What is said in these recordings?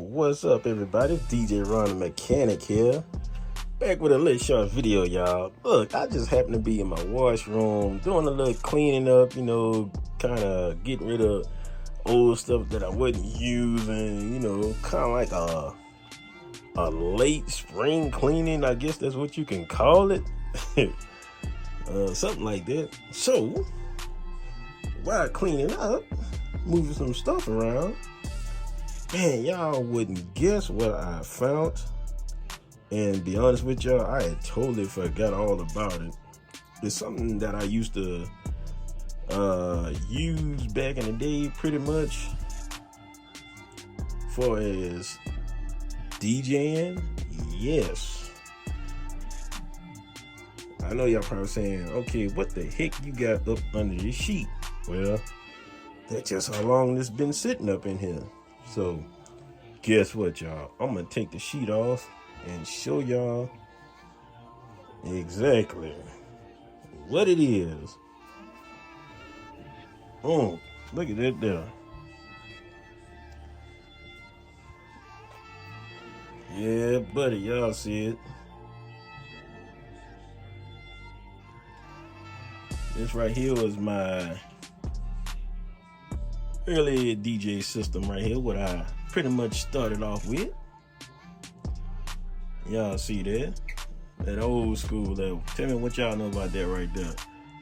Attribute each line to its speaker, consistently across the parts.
Speaker 1: What's up, everybody? DJ Ron the Mechanic here. Back with a little short video, y'all. Look, I just happened to be in my washroom doing a little cleaning up, kind of getting rid of old stuff that I wasn't using, kind of like a late spring cleaning, I guess that's what you can call it. Something like that. So, while cleaning up, moving some stuff around, man, y'all wouldn't guess what I found. And be honest with y'all, I had totally forgot all about it. It's something that I used to use back in the day, pretty much, for as DJing. Yes. I know y'all probably saying, okay, what the heck you got up under this sheet? Well, that's just how long this been sitting up in here. So, guess what, y'all? I'm gonna take the sheet off and show y'all exactly what it is. Oh, look at that there. Yeah, buddy, y'all see it. This right here was my early DJ system right here, what I pretty much started off with. Y'all see that? That old school level. Tell me what y'all know about that right there.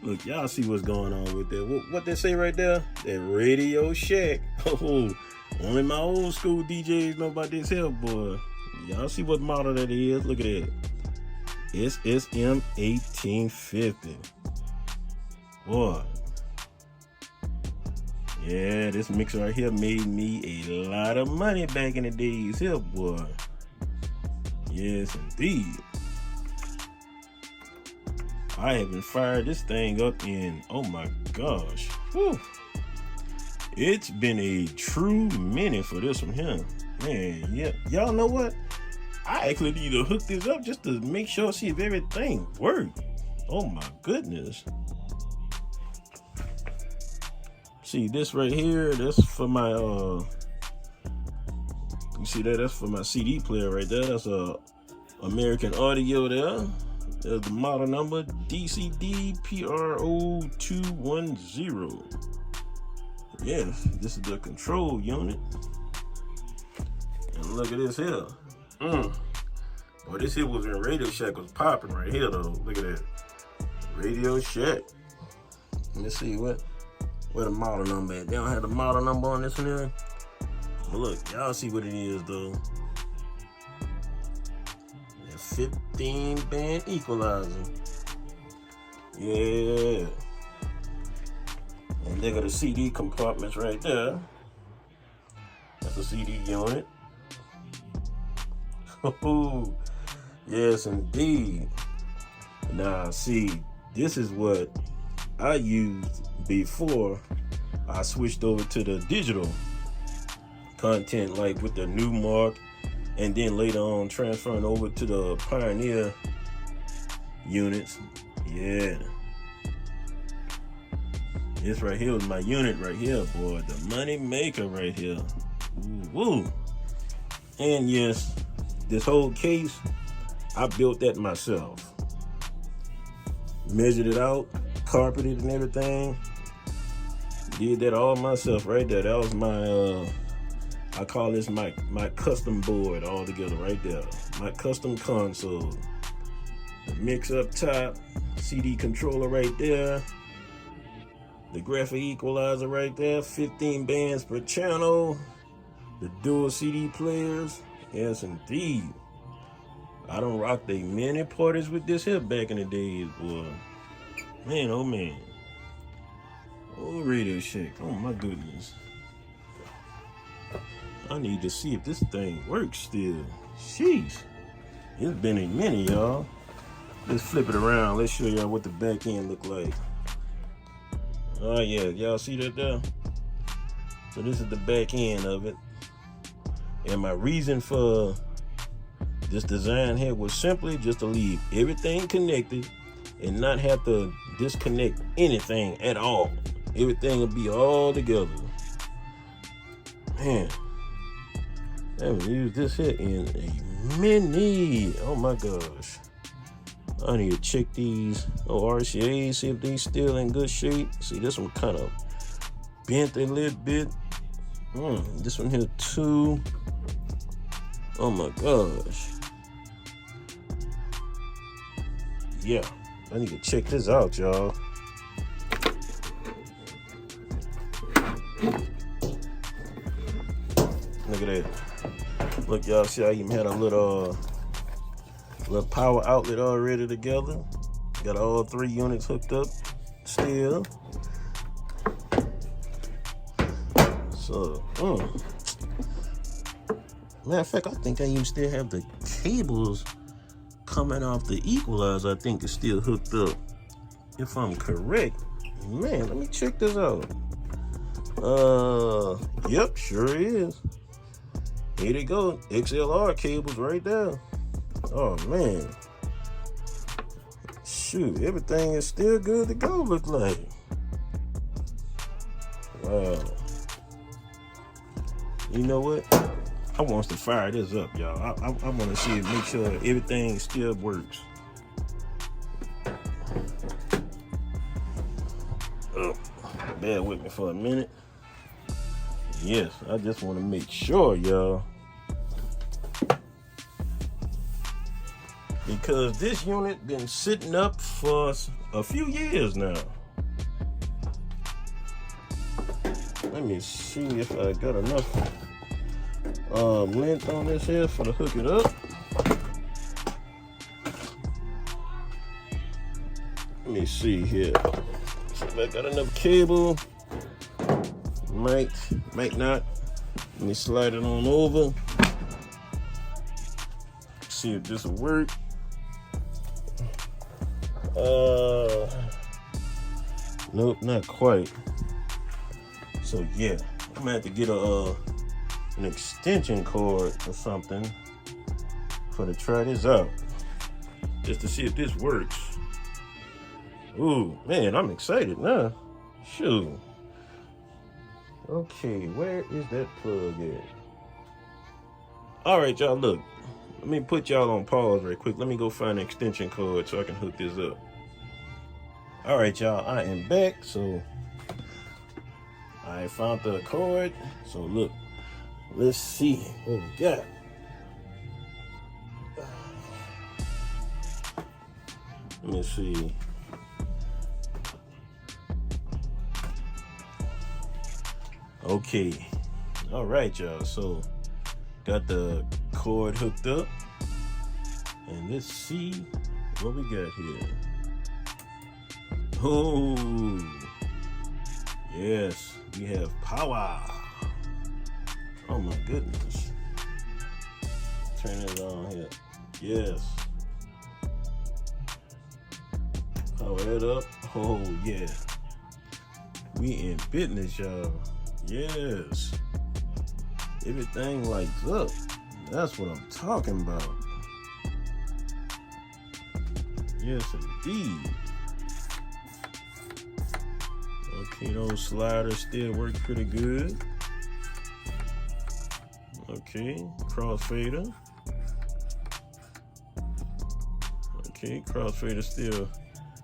Speaker 1: Look, y'all see what's going on with that. What they say right there? That Radio Shack. Oh, only my old school DJs know about this here, boy. Y'all see what model that is? Look at that. SSM-1850. Boy. Yeah, this mixer right here made me a lot of money back in the days here, boy. Yes, indeed. I haven't fired this thing up in, oh my gosh. Whew. It's been a true minute for this one here. Man, yeah. Y'all know what? I actually need to hook this up just to make sure, see if everything works. Oh my goodness. See this right here, that's for my you see that? That's for my CD player right there. That's American Audio there. There's the model number DCD-PRO210. Yes, this is the control unit. And look at this here. Boy, this here was in Radio Shack, was popping right here though. Look at that. Radio Shack. Let me see where the model number at. They don't have the model number on this one here. But look, y'all see what it is though. That 15-band equalizer. Yeah. And look at the CD compartments right there. That's a CD unit. Oh, yes indeed. Now see, this is what I used before I switched over to the digital content, like with the new mark, and then later on transferring over to the Pioneer units. Yeah, this right here was my unit right here, boy. The money maker right here. Ooh, woo. And yes, this whole case, I built that myself. Measured it out, carpeted and everything. Did that all myself right there. That was my I call this my custom board all together right there. My custom console. The mix up top, CD controller right there. The graphic equalizer right there, 15 bands per channel. The dual CD players. Yes indeed. I done rocked a many parties with this here back in the days, boy. Man, oh man. Oh, Radio Shack. Oh my goodness. I need to see if this thing works still. Sheesh. It's been a minute, y'all. Let's flip it around. Let's show y'all what the back end look like. Oh yeah, y'all see that there? So this is the back end of it. And my reason for this design here was simply just to leave everything connected and not have to disconnect anything at all. Everything will be all together. Man, I haven't used this here in a minute. Oh my gosh. I need to check these RCAs, see if they still in good shape. See, this one kind of bent a little bit. This one here too. Oh my gosh. Yeah, I need to check this out, y'all. Look at that. Look, y'all, see I even had a little power outlet already together. Got all 3 units hooked up still. So, matter of fact, I think I even still have the cables coming off the equalizer. I think it's still hooked up, if I'm correct. Man, let me check this out. Yep, sure is. Here they go, XLR cables right there. Oh man, shoot, everything is still good to go, look like. Wow. You know what? I want to fire this up, y'all. I want to see it, make sure everything still works. Bear with me for a minute. Yes, I just want to make sure, y'all. Because this unit been sitting up for a few years now. Let me see if I got enough length on this here for to hook it up. Let me see here. See if I got enough cable. Might not. Let me slide it on over. See if this will work. Nope, not quite. So yeah, I'm gonna have to get an extension cord or something to try this out, just to see if this works. Ooh, man, I'm excited now. Shoot. Okay, where is that plug at? All right, y'all, look. Let me put y'all on pause right quick. Let me go find an extension cord so I can hook this up. All right, y'all, I am back. So I found the cord. So look, let's see what we got. Let me see. Okay. All right, y'all. So got the cord hooked up. And let's see what we got here. Oh, yes, we have power. Oh my goodness. Turn it on here. Yes. Power it up. Oh yeah. We in business, y'all. Yes. Everything lights up. That's what I'm talking about. Yes, indeed. Okay, those sliders still work pretty good. Okay, crossfader. Okay, crossfader still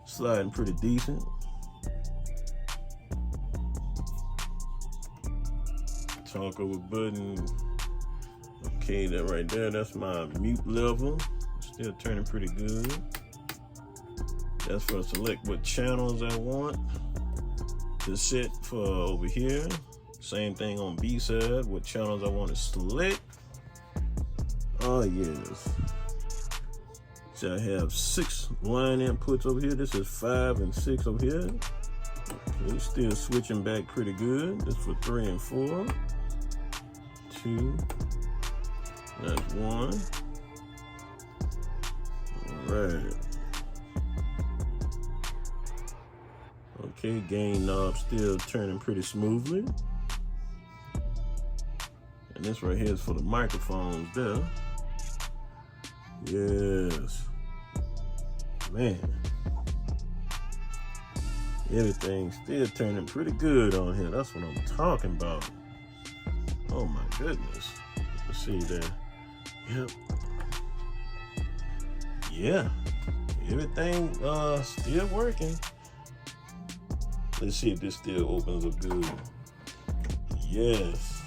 Speaker 1: sliding pretty decent. Talk over button. Okay, that right there, that's my mute level. Still turning pretty good. That's for select what channels I want to set for over here. Same thing on B side, what channels I want to select. Oh yes. So I have 6 line inputs over here. This is 5 and 6 over here. Okay, still switching back pretty good. This for 3 and 4. 2. That's 1. All right. Okay, gain knob still turning pretty smoothly. And this right here is for the microphones there. Yes. Man. Everything's still turning pretty good on here. That's what I'm talking about. Oh my goodness. Let's see that. Yep. Yeah. Everything still working. Let's see if this still opens up good. Yes.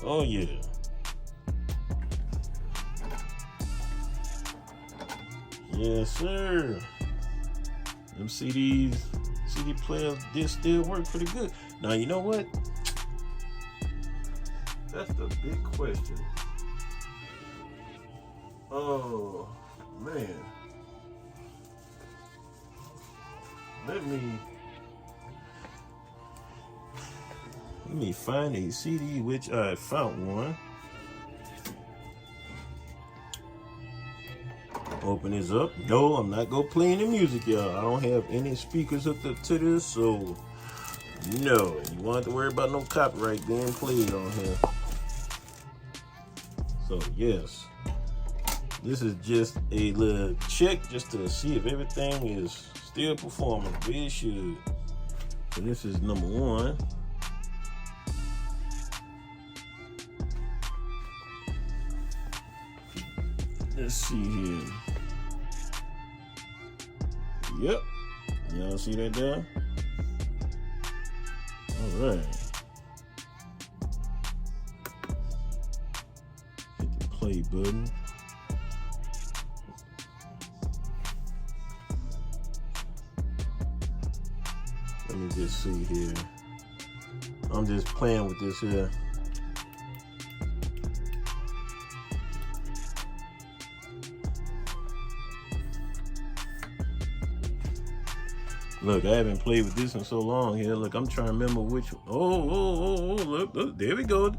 Speaker 1: Oh yeah. Yes, sir. Them CD players did still work pretty good. Now you know what? That's the big question. Oh man. Let me find a CD, which I found one. Open this up. No, I'm not gonna play any music, y'all. I don't have any speakers hooked up to this, so no. You want to worry about no copyright being played on here. So yes, this is just a little check just to see if everything is still performing the way it should. So this is number one. Let's see here. Yep. Y'all see that there? All right. Hit the play button. Let me just see here. I'm just playing with this here. Look, I haven't played with this in so long here. Look, I'm trying to remember which. Oh, look, there we go.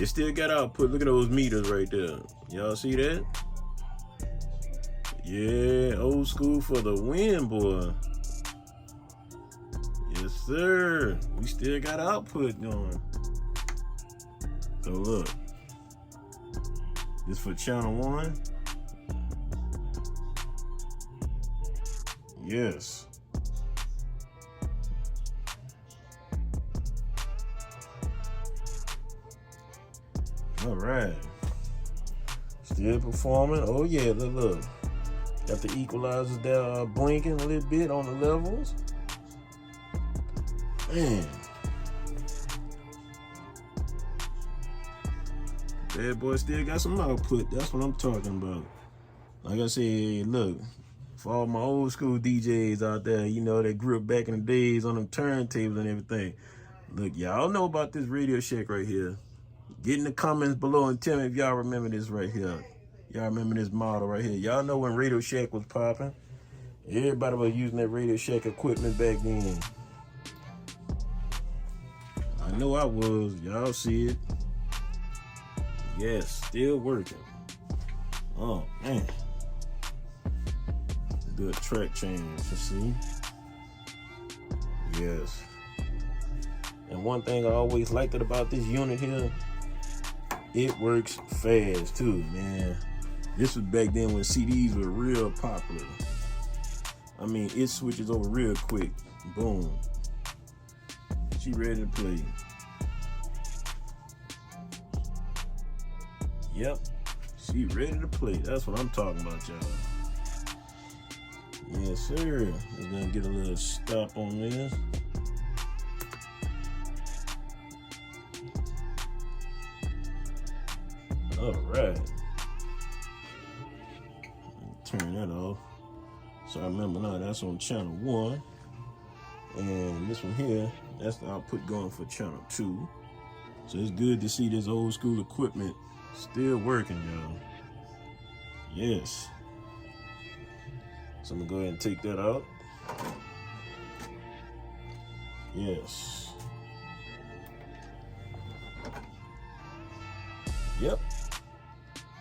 Speaker 1: It still got output. Look at those meters right there. Y'all see that? Yeah, old school for the win, boy. Yes, sir. We still got output going. So look, this for channel 1. Yes. All right. Still performing. Oh yeah, look. Got the equalizers there blinking a little bit on the levels. Man. Bad boy still got some output. That's what I'm talking about. Like I said, look, for all my old school DJs out there, you know, that grew up back in the days on them turntables and everything. Look, y'all know about this Radio Shack right here. Get in the comments below and tell me if y'all remember this right here. Y'all remember this model right here. Y'all know when Radio Shack was popping. Everybody was using that Radio Shack equipment back then. I know I was. Y'all see it. Yes, still working. Oh, man. Do a track change, you see? Yes. And one thing I always liked about this unit here, it works fast too, man. This was back then when CDs were real popular. I mean, it switches over real quick. Boom. She ready to play. Yep. She ready to play. That's what I'm talking about, y'all. Yes, sir. We're gonna get a little stop on this. All right. Turn that off. So I remember now that's on channel 1. And this one here, that's the output going for channel 2. So it's good to see this old school equipment still working, y'all. Yes. So I'm gonna go ahead and take that out. Yes. Yep.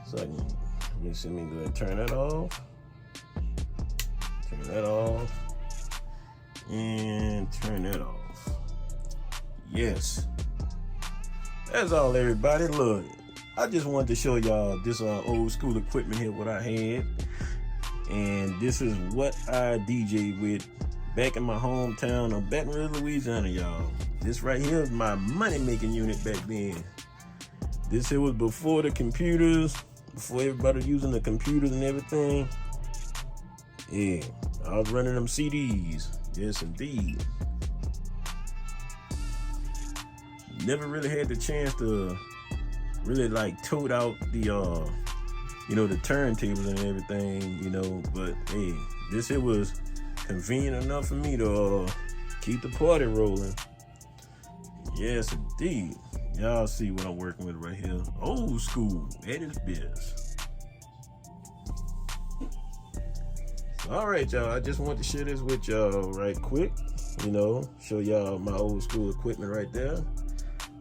Speaker 1: So I can, you see me go ahead and turn that off. Turn that off. And turn that off. Yes. That's all, everybody. Look, I just wanted to show y'all this old school equipment here, what I had. And this is what I DJ with back in my hometown of Baton Rouge, Louisiana, y'all. This right here is my money-making unit back then. This here was before the computers, before everybody using the computers and everything. Yeah, I was running them CDs. Yes, indeed. Never really had the chance to really like tote out the the turntables and everything, but hey, this here was convenient enough for me to keep the party rolling. Yes, indeed. Y'all see what I'm working with right here. Old school at its best. All right, y'all. I just want to share this with y'all right quick. Show y'all my old school equipment right there.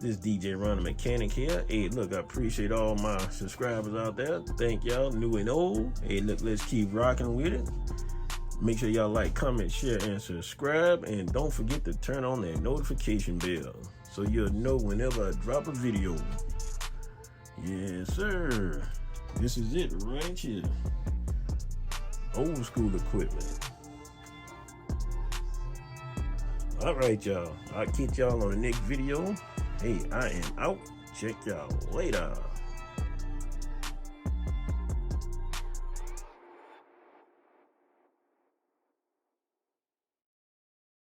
Speaker 1: This DJ Ron the Mechanic here. Hey, look, I appreciate all my subscribers out there. Thank y'all, new and old. Hey, look, let's keep rocking with it. Make sure y'all like, comment, share, and subscribe. And don't forget to turn on that notification bell so you'll know whenever I drop a video. Yes, sir. This is it right here. Old school equipment. All right, y'all. I'll catch y'all on the next video. Hey, I am out. Check y'all later.